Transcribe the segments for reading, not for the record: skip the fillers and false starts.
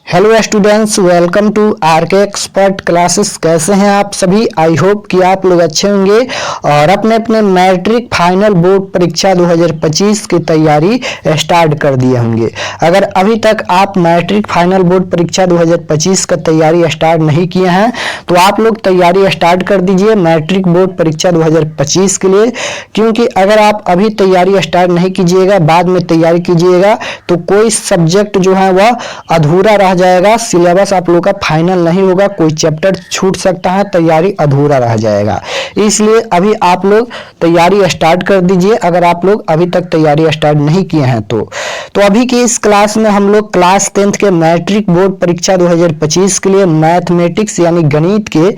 Hello students, welcome to RK expert classes. कैसे हैं आप सभी? आई होप कि आप लोग अच्छे होंगे और अपने अपने मैट्रिक फाइनल बोर्ड परीक्षा 2025 की तैयारी स्टार्ट कर दिए होंगे। अगर अभी तक आप मैट्रिक फाइनल बोर्ड परीक्षा 2025 का तैयारी स्टार्ट नहीं किए हैं तो आप लोग तैयारी स्टार्ट कर दीजिए मैट्रिक बोर्ड परीक्षा 2025 के लिए, क्योंकि अगर आप अभी तैयारी स्टार्ट नहीं कीजिएगा, बाद में तैयारी कीजिएगा तो कोई सब्जेक्ट जो है वह अधूरा रह जाएगा, सिलेबस आप लोग का फाइनल नहीं होगा, कोई चैप्टर छूट सकता है, तैयारी अधूरा रह जाएगा। इसलिए अभी आप लोग तैयारी स्टार्ट कर दीजिए अगर आप लोग अभी तक तैयारी स्टार्ट नहीं किए हैं तो अभी की इस क्लास में हम लोग क्लास 10th के मैट्रिक बोर्ड परीक्षा 2025 के लिए मैथमेटिक्स यानी गणित के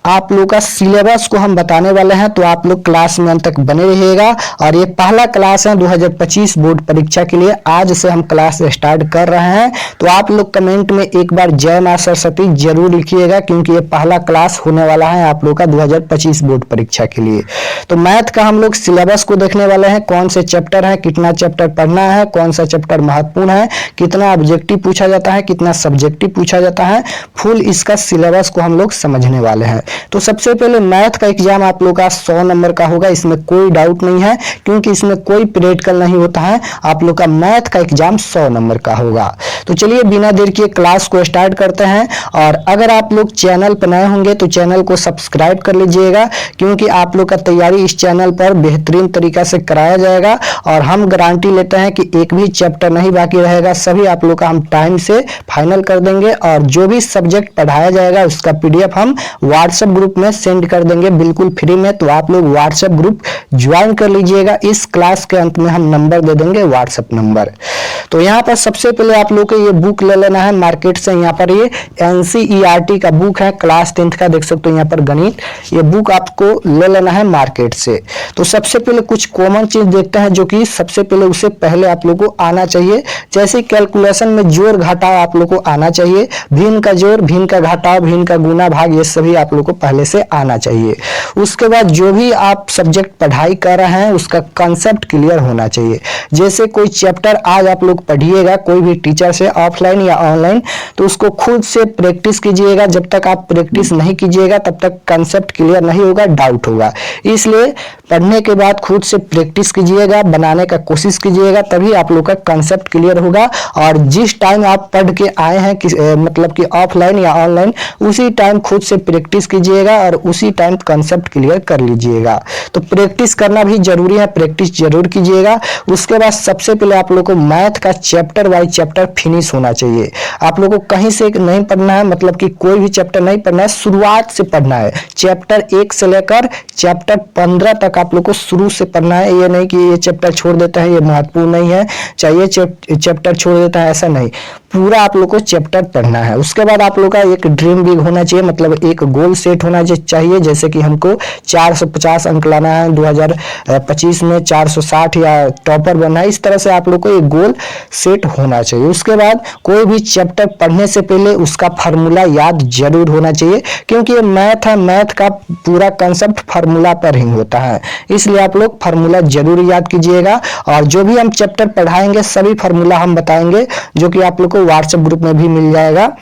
आप लोग का सिलेबस को हम बताने वाले हैं, तो आप लोग क्लास में अंत तक बने रहिएगा। और ये पहला क्लास है 2025 बोर्ड परीक्षा के लिए, आज से हम क्लास स्टार्ट कर रहे हैं। तो आप लोग कमेंट में एक बार जय मां सरस्वती जरूर लिखिएगा, क्योंकि ये पहला क्लास होने वाला है आप लोग का 2025 बोर्ड परीक्षा के लिए। तो मैथ का हम लोग सिलेबस को देखने वाले हैं, कौन से चैप्टर है, कितना चैप्टर पढ़ना है, कौन सा चैप्टर महत्वपूर्ण है, कितना ऑब्जेक्टिव पूछा जाता है, कितना सब्जेक्टिव पूछा जाता है, फुल इसका सिलेबस को हम लोग समझने वाले हैं। तो सबसे पहले मैथ का एग्जाम आप लोग का 100 नंबर का होगा, इसमें कोई डाउट नहीं है, क्योंकि इसमें कोई प्रैक्टिकल नहीं होता है। आप लोग का मैथ का एग्जाम 100 नंबर का होगा। तो चलिए बिना देर किए क्लास को स्टार्ट करते हैं। और अगर आप लोग चैनल पर नए होंगे तो चैनल को सब्सक्राइब कर लीजिएगा, क्योंकि आप लोग का तैयारी इस चैनल पर बेहतरीन तरीका से कराया जाएगा। और हम गारंटी लेते हैं कि एक भी चैप्टर नहीं बाकी रहेगा, सभी आप लोग का हम टाइम से फाइनल कर देंगे। और जो भी सब्जेक्ट पढ़ाया जाएगा उसका PDF हम व्हाट्सएप ग्रुप में सेंड कर देंगे बिल्कुल फ्री में। तो आप लोग व्हाट्सएप ग्रुप ज्वाइन कर लीजिएगा, इस क्लास के अंत में हम नंबर दे देंगे व्हाट्सएप नंबर। तो यहाँ पर सबसे पहले आप लोग को ये बुक ले लेना है मार्केट से। यहाँ पर ये NCERT का बुक है क्लास 10th का, देख सकते हो यहाँ पर गणित, ये बुक आपको ले लेना है मार्केट से। तो सबसे पहले कुछ कॉमन चीज देखते हैं जो कि सबसे पहले उससे पहले आप लोग को आना चाहिए। जैसे कैलकुलेशन में जोड़ घटाव आप लोग को आना चाहिए, भिन्न का जोड़, भिन्न का घटाव, भिन्न का गुना भाग, ये सभी आप लोग को पहले से आना चाहिए। उसके बाद जो भी आप सब्जेक्ट पढ़ाई कर रहे हैं उसका कंसेप्ट क्लियर होना चाहिए। जैसे कोई चैप्टर आज आप लोग पढ़िएगा कोई भी टीचर से, ऑफलाइन या ऑनलाइन, तो उसको खुद से प्रैक्टिस कीजिएगा। जब तक आप प्रैक्टिस नहीं कीजिएगा तब तक कंसेप्ट क्लियर नहीं होगा, डाउट होगा। इसलिए पढ़ने के बाद खुद से प्रैक्टिस कीजिएगा, बनाने का कोशिश कीजिएगा, तभी आप लोग का कंसेप्ट क्लियर होगा। और जिस टाइम आप पढ़ के आए हैं मतलब कि ऑफलाइन या ऑनलाइन, उसी टाइम खुद से प्रैक्टिस कीजिएगा और उसी टाइम कंसेप्ट क्लियर कर लीजिएगा। तो प्रैक्टिस करना भी जरूरी है, प्रैक्टिस जरूर कीजिएगा। उसके बाद सबसे पहले आप लोग को मैथ का चैप्टर वाइज चैप्टर फिनिश होना चाहिए। आप लोग को कहीं से नहीं पढ़ना है, मतलब कि कोई भी चैप्टर नहीं पढ़ना है, शुरुआत से पढ़ना है। चैप्टर 1 से लेकर चैप्टर 15 तक आप लोग को शुरू से पढ़ना है। ये नहीं कि ये चैप्टर छोड़ देता है, ये महत्वपूर्ण नहीं है, चाहिए चैप्टर छोड़ देता है, ऐसा नहीं, पूरा आप लोग को चैप्टर पढ़ना है। उसके बाद आप लोग का एक ड्रीम बिग होना चाहिए, मतलब एक गोल सेट होना चाहिए। जैसे कि हमको 450 अंक लाना है 2025 में, 460 या टॉपर बनना है, इस तरह से आप लोग को एक गोल सेट होना चाहिए। उसके बाद कोई भी चैप्टर पढ़ने से पहले उसका फार्मूला याद जरूर होना चाहिए, क्योंकि ये मैथ है, मैथ का पूरा कंसेप्ट फार्मूला पर ही होता है। इसलिए आप लोग फार्मूला जरूर याद कीजिएगा। और जो भी हम चैप्टर पढ़ाएंगे सभी फार्मूला हम बताएंगे, जो कि आप लोग को व्हाट्सएप ग्रुप में भी मिल जाएगा।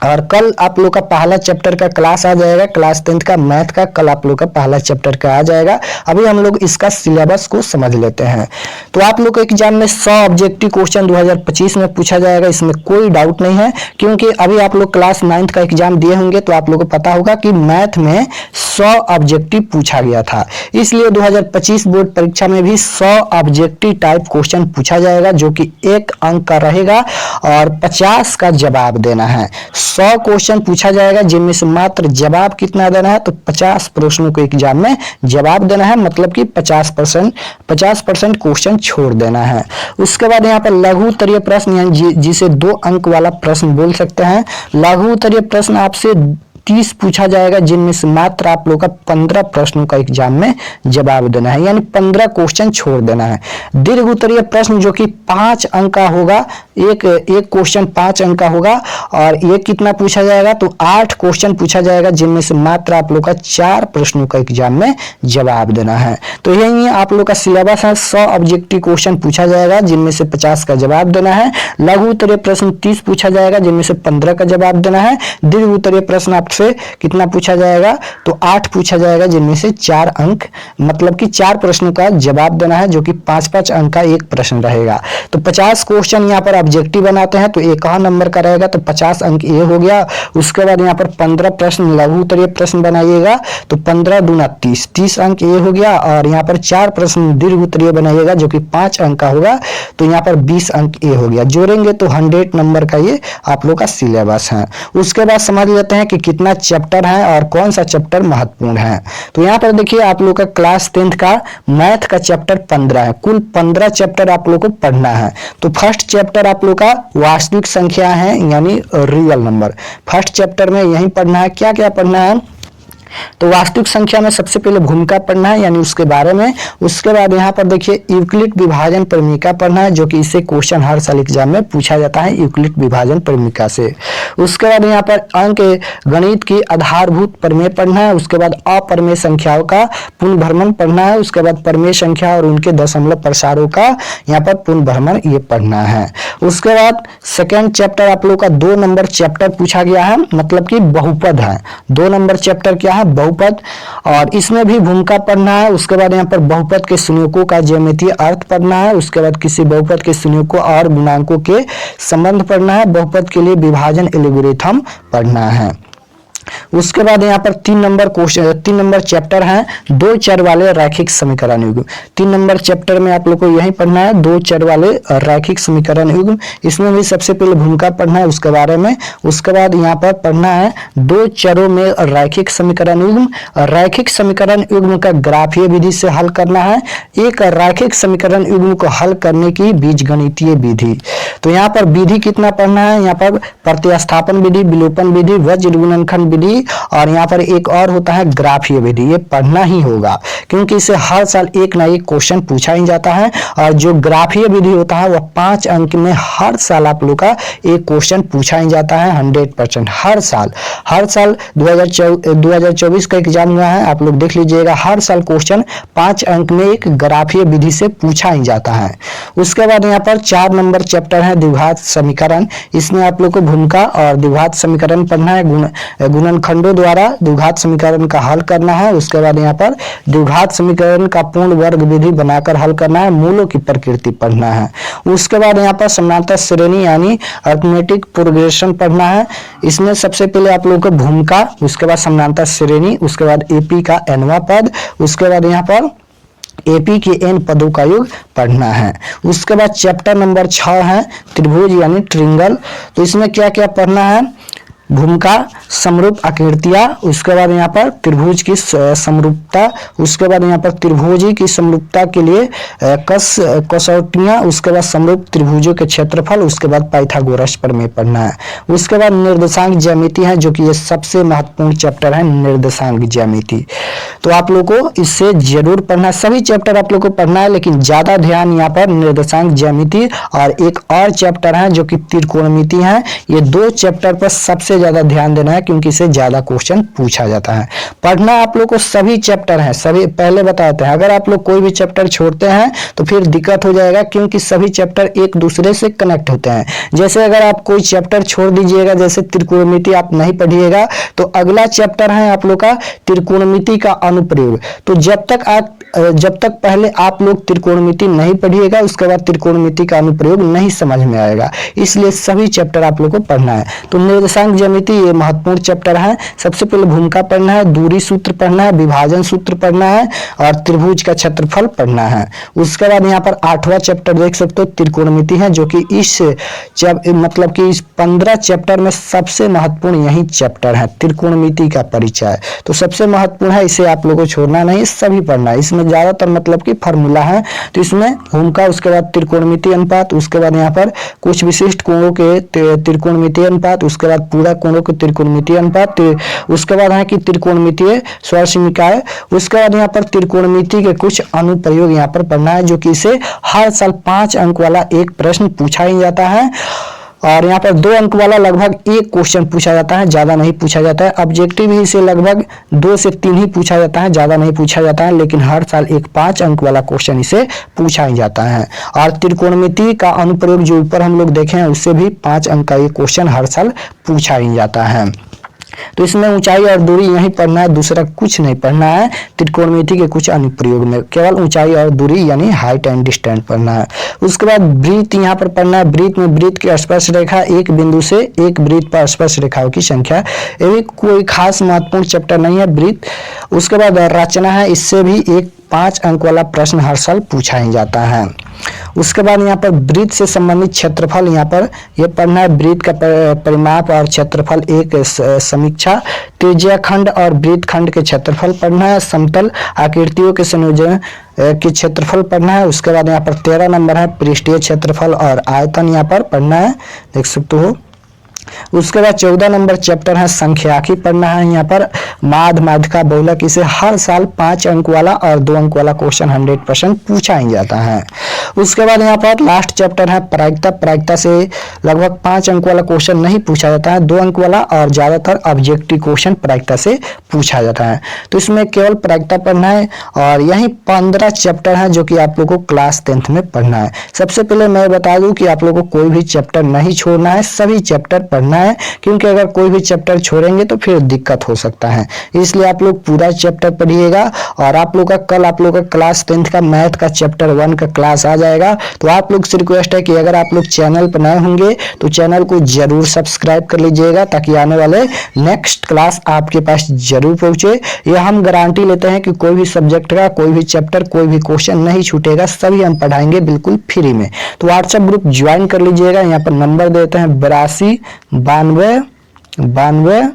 और कल आप लोग का पहला चैप्टर का क्लास आ जाएगा, क्लास 10th का मैथ का, कल आप लोग का पहला चैप्टर का आ जाएगा। अभी हम लोग इसका सिलेबस को समझ लेते हैं। तो आप लोग के एग्जाम में 100 ऑब्जेक्टिव क्वेश्चन 2025 में पूछा जाएगा, इसमें कोई डाउट नहीं है, क्योंकि अभी आप लोग क्लास 9th का एग्जाम दिए होंगे तो आप लोग को पता होगा कि मैथ में 100 ऑब्जेक्टिव पूछा गया था। इसलिए 2025 बोर्ड परीक्षा में भी 100 ऑब्जेक्टिव टाइप क्वेश्चन पूछा जाएगा, जो कि 1 अंक का रहेगा और 50 का जवाब देना है। 100 क्वेश्चन पूछा जाएगा, जिनमें से मात्र जवाब कितना देना है, तो 50 प्रश्नों को एग्जाम में जवाब देना है, मतलब कि 50% क्वेश्चन छोड़ देना है। उसके बाद यहाँ पर लघु उत्तरीय प्रश्न, यानी जिसे 2 अंक वाला प्रश्न बोल सकते हैं। लघु उत्तरीय प्रश्न आपसे 30 पूछा जाएगा, जिनमें से मात्र आप लोग का 15 प्रश्नों का एग्जाम में जवाब देना है, यानी 15 क्वेश्चन छोड़ देना है। दीर्घ उत्तरीय प्रश्न जो कि 5 अंक का होगा, एक क्वेश्चन 5 अंक का होगा, और ये कितना पूछा जाएगा, तो 8 क्वेश्चन पूछा जाएगा, जिनमें से मात्र आप लोग का 4 प्रश्नों का एग्जाम में जवाब देना है। तो यही आप लोग का सिलेबस है। 100 ऑब्जेक्टिव क्वेश्चन पूछा जाएगा, जिनमें से 50 का जवाब देना है। लघु उत्तरीय प्रश्न 30 पूछा जाएगा, जिनमें से 15 का जवाब देना है। दीर्घ उत्तरीय प्रश्न आपसे कितना पूछा जाएगा, तो 8 पूछा जाएगा, जिनमें से 4 अंक, मतलब कि 4 प्रश्नों का जवाब देना है, जो कि 5-5 अंक का एक प्रश्न रहेगा। तो 50 क्वेश्चन यहाँ पर ऑब्जेक्टिव बनाते हैं, तो 1 नंबर का रहेगा, तो 50 अंक ये हो गया। उसके बाद यहाँ पर 15 प्रश्न लघु उत्तरीय प्रश्न बनाइएगा, तो 15 दूना 30, 30 अंक ये हो गया। और यहाँ पर 4 प्रश्न दीर्घ उत्तरीय बनाइएगा, जो कि 5 अंक का होगा, तो यहाँ पर 20 अंक ये हो गया। जोड़ेंगे तो 100 नंबर का ये आप लोग का सिलेबस है। उसके बाद समझ लेते हैं कि कितना चैप्टर है और कौन सा चैप्टर महत्वपूर्ण है। तो यहाँ पर देखिए आप लोग का क्लास 10th का मैथ का चैप्टर 15 है। कुल 15 चैप्टर आप लोग को पढ़ना है। तो फर्स्ट चैप्टर आप लोग का वास्तविक संख्या है, यानी रियल नंबर। फर्स्ट चैप्टर में यही पढ़ना है। क्या क्या पढ़ना है, तो वास्तविक संख्या में सबसे पहले भूमिका पढ़ना है, यानी उसके बारे में। उसके बाद यहाँ पर देखिए यूक्लिड विभाजन परिमिका पढ़ना है, जो कि इससे क्वेश्चन हर साल एग्जाम में पूछा जाता है, यूक्लिड विभाजन परिमिका से। उसके बाद यहाँ पर अंक गणित की आधारभूत प्रमेय पढ़ना है। उसके बाद अपरिमेय संख्याओं का पुनर्भ्रमण पढ़ना है। उसके बाद परिमेय संख्या और उनके दशमलव प्रसारों का यहाँ पर पुनर्भ्रमण ये पढ़ना है। उसके बाद सेकेंड चैप्टर आप लोग का 2 नंबर चैप्टर पूछा गया है, मतलब कि बहुपद है। 2 नंबर चैप्टर क्या है, बहुपद, और इसमें भी भूमिका पढ़ना है। उसके बाद यहाँ पर बहुपद के संयुगों का ज्यामितीय अर्थ पढ़ना है। उसके बाद किसी बहुपद के संयुगों और गुणांकों के संबंध पढ़ना है। बहुपद के लिए विभाजन एल्गोरिथम पढ़ना है। उसके बाद यहाँ पर 3 नंबर चैप्टर है, 2 चर वाले रैखिक समीकरण युग्म। 3 नंबर चैप्टर में आप लोग को यही पढ़ना है, 2 चर वाले रैखिक समीकरण युग्म। इसमें भी सबसे पहले भूमिका पढ़ना है उसके बारे में। उसके बाद यहाँ पर पढ़ना है 2 चरों में रैखिक समीकरण युग्म। रैखिक समीकरण युग्म का ग्राफीय विधि से हल करना है। एक रैखिक समीकरण युग्म को हल करने की बीजगणितीय विधि। तो यहाँ पर विधि कितना पढ़ना है, यहाँ पर प्रतिस्थापन विधि, विलोपन विधि, वज्र गुणनखंड विधि, और यहाँ पर एक और होता है ग्राफीय विधि। ये पढ़ना ही होगा, क्योंकि इसे हर साल एक ना एक क्वेश्चन पूछा ही जाता है। और जो ग्राफीय विधि होता है वह 5 अंक में हर साल आप लोग का एक क्वेश्चन पूछा ही जाता है, 100%। हर साल 2024 का एग्जाम हुआ है, आप लोग देख लीजिएगा, हर साल क्वेश्चन 5 अंक में एक ग्राफीय विधि से पूछा ही जाता है। उसके बाद यहाँ पर 4 नंबर चैप्टर है द्विघात समीकरण। इसमें आप लोग को भूमिका और द्विघात समीकरण पढ़ना है। गुणनखंडों द्वारा द्विघात समीकरण का हल करना है। उसके बाद यहाँ पर द्विघात समीकरण का पूर्ण वर्ग विधि बनाकर हल करना है। मूलों की प्रकृति पढ़ना है। उसके बाद यहाँ पर समांतर श्रेणी यानी अरिथमेटिक प्रोग्रेशन पढ़ना है। इसमें सबसे पहले आप लोगों को भूमिका, उसके बाद समांतर श्रेणी, उसके बाद एपी का nवां पद, उसके बाद यहाँ पर एपी के n पदों का योग पढ़ना है। उसके बाद चैप्टर नंबर 6 है त्रिभुज यानी ट्रिंगल। तो इसमें क्या क्या पढ़ना है, भूमिका, समरूप आकृतियां, उसके बाद यहाँ पर त्रिभुज की समरूपता, उसके बाद यहाँ पर त्रिभुजी की समरूपता के लिए कसौटियां, उसके बाद समरूप त्रिभुजों के क्षेत्रफल, उसके बाद पाइथागोरस प्रमेय पढ़ना है। उसके बाद निर्देशांक ज्यामिति है, जो कि ये सबसे महत्वपूर्ण चैप्टर है, निर्देशांक ज्यामिति। तो आप लोग को इससे जरूर पढ़ना है। सभी चैप्टर आप लोग को पढ़ना है, लेकिन ज्यादा ध्यान यहाँ पर निर्देशांक ज्यामिति और एक और चैप्टर है जो कि त्रिकोणमिति है। ये 2 चैप्टर पर सबसे ज्यादा ध्यान देना है, क्योंकि इससे ज्यादा क्वेश्चन पूछा जाता है। पढ़ना आप लोग को सभी चैप्टर हैं, सभी पहले बताते हैं। अगर आप लोग कोई भी चैप्टर छोड़ते हैं तो फिर दिक्कत हो जाएगा, क्योंकि सभी चैप्टर एक दूसरे से कनेक्ट होते हैं। जैसे अगर आप कोई चैप्टर छोड़ दीजिएगा, जैसे त्रिकोणमिति आप नहीं पढ़िएगा, तो अगला चैप्टर है आप लोग का त्रिकोणमिति का अनुप्रयोग। तो जब तक पहले आप लोग त्रिकोणमिति नहीं पढ़िएगा, उसके बाद त्रिकोणमिति का अनुप्रयोग नहीं समझ में आएगा। इसलिए सभी चैप्टर आप लोग को पढ़ना है। तो निर्देशांक ज्यामिति ये महत्वपूर्ण चैप्टर है। सबसे पहले भूमिका पढ़ना है, दूरी सूत्र पढ़ना है, विभाजन सूत्र पढ़ना है और त्रिभुज का क्षेत्रफल पढ़ना है। उसके बाद यहाँ पर 8वां चैप्टर देख सकते हो, त्रिकोणमिति है, जो कि इस 15 चैप्टर में सबसे महत्वपूर्ण यही चैप्टर है, त्रिकोणमिति का परिचय। तो सबसे महत्वपूर्ण है, इसे आप लोगों को छोड़ना नहीं, सभी पढ़ना है। इसमें इसमें ज्यादातर मतलब कि फार्मूला है। तो इसमें भूमिका, उसके बाद त्रिकोणमितीय अनुपात, उसके बाद यहाँ पर कुछ विशिष्ट कोणों के त्रिकोणमितीय अनुपात, उसके बाद पूरा कोणों के त्रिकोणमितीय अनुपात, उसके बाद है कि त्रिकोणमितीय स्वसमीकाय, उसके बाद यहाँ पर त्रिकोणमिति के कुछ अनुप्रयोग यहाँ पर पढ़ना है, जो कि इसे हर साल 5 अंक वाला एक प्रश्न पूछा ही जाता है। और यहाँ पर 2 अंक वाला लगभग एक क्वेश्चन पूछा जाता है, ज्यादा नहीं पूछा जाता है। ऑब्जेक्टिव ही इसे लगभग 2 से 3 ही पूछा जाता है, ज्यादा नहीं पूछा जाता है, लेकिन हर साल एक 5 अंक वाला क्वेश्चन इसे पूछा ही जाता है। और त्रिकोणमिति का अनुप्रयोग जो ऊपर हम लोग देखे हैं, उससे भी 5 अंक का ये क्वेश्चन हर साल पूछा ही जाता है। तो इसमें ऊंचाई और दूरी यही पढ़ना है, दूसरा कुछ नहीं पढ़ना है। त्रिकोणमिति के कुछ अनुप्रयोग में केवल ऊंचाई और दूरी यानी हाइट एंड डिस्टेंस पढ़ना है। उसके बाद वृत्त यहाँ पर पढ़ना है। वृत्त में वृत्त की स्पर्श रेखा, एक बिंदु से एक वृत्त पर स्पर्श रेखाओं की संख्या, ये भी कोई खास महत्वपूर्ण चैप्टर नहीं है वृत्त। उसके बाद रचना है, इससे भी एक 5 अंक वाला प्रश्न हर साल पूछा ही जाता है। उसके बाद यहाँ पर वृत्त से संबंधित क्षेत्रफल यहाँ पर यह पढ़ना है। वृत्त का परिमाप और क्षेत्रफल एक समीक्षा, त्रिज्या खंड और वृत्त खंड के क्षेत्रफल पढ़ना है। समतल आकृतियों के संयोजन के क्षेत्रफल पढ़ना है। उसके बाद यहाँ पर 13 नंबर है पृष्ठीय क्षेत्रफल और आयतन यहाँ पर पढ़ना है, देख सकते हो। उसके बाद 14 नंबर चैप्टर है संख्याकी पढ़ना है। यहाँ पर माध्य, माध्यिका, बहुलक, इसे हर साल 5 अंक वाला और 2 अंक वाला क्वेश्चन 100% पूछा ही जाता है। उसके बाद यहाँ पर लास्ट चैप्टर है प्रायिकता। प्रायिकता से लगभग 5 अंक वाला क्वेश्चन नहीं पूछा जाता है, 2 अंक वाला और ज्यादातर ऑब्जेक्टिव क्वेश्चन प्रायिकता से पूछा जाता है। तो इसमें केवल प्रायिकता पढ़ना है और यही 15 चैप्टर है जो कि आप लोगों को क्लास 10th में पढ़ना है। सबसे पहले मैं बता दूं कि आप लोगों को कोई भी चैप्टर नहीं छोड़ना है, सभी चैप्टर पढ़ना है, क्योंकि अगर कोई भी चैप्टर छोड़ेंगे तो फिर दिक्कत हो सकता है। इसलिए आप लोग पूरा चैप्टर पढ़िएगा। और आप लोग का कल आप लोग का क्लास 10th का मैथ का चैप्टर 1 का क्लास आ जाएगा। तो आप लोग से रिक्वेस्ट है कि अगर आप लोग चैनल पर नए होंगे तो चैनल को जरूर सब्सक्राइब कर लीजिएगा, ताकि आने वाले नेक्स्ट क्लास आपके पास जरूर पहुंचे। यह हम गारंटी लेते हैं कि कोई भी सब्जेक्ट का कोई भी चैप्टर कोई भी क्वेश्चन नहीं छूटेगा, सभी हम पढ़ाएंगे बिल्कुल फ्री में। तो व्हाट्सएप ग्रुप ज्वाइन कर लीजिएगा। यहाँ पर नंबर देते हैं 82 92 92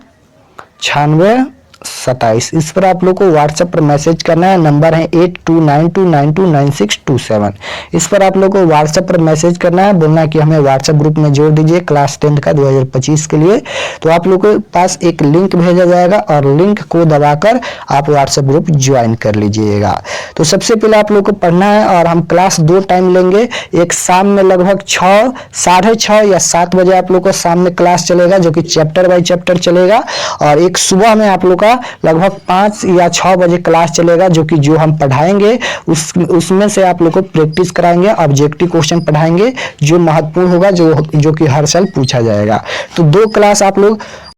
96 27। इस पर आप लोग को व्हाट्सएप पर मैसेज करना है। नंबर है 8292929627। इस पर आप लोग को व्हाट्सएप पर मैसेज करना है, बोलना है कि हमें व्हाट्सएप ग्रुप में जोड़ दीजिए क्लास 10th का 2025 के लिए। तो आप लोग के पास एक लिंक भेजा जाएगा और लिंक को दबाकर आप व्हाट्सएप ग्रुप ज्वाइन कर लीजिएगा। तो सबसे पहले आप लोग को पढ़ना है और हम क्लास 2 टाइम लेंगे। एक शाम में लगभग 6, 6:30 या 7 बजे आप लोग को शाम में क्लास चलेगा, जो कि चैप्टर बाय चैप्टर चलेगा। और एक सुबह में आप लोग का लगभग 5 या 6 बजे क्लास चलेगा, जो कि जो हम पढ़ाएंगे उसमें से आप लोग को प्रैक्टिस कराएंगे, ऑब्जेक्टिव क्वेश्चन पढ़ाएंगे जो महत्वपूर्ण होगा, जो कि हर साल पूछा जाएगा। तो 2 क्लास आप लोग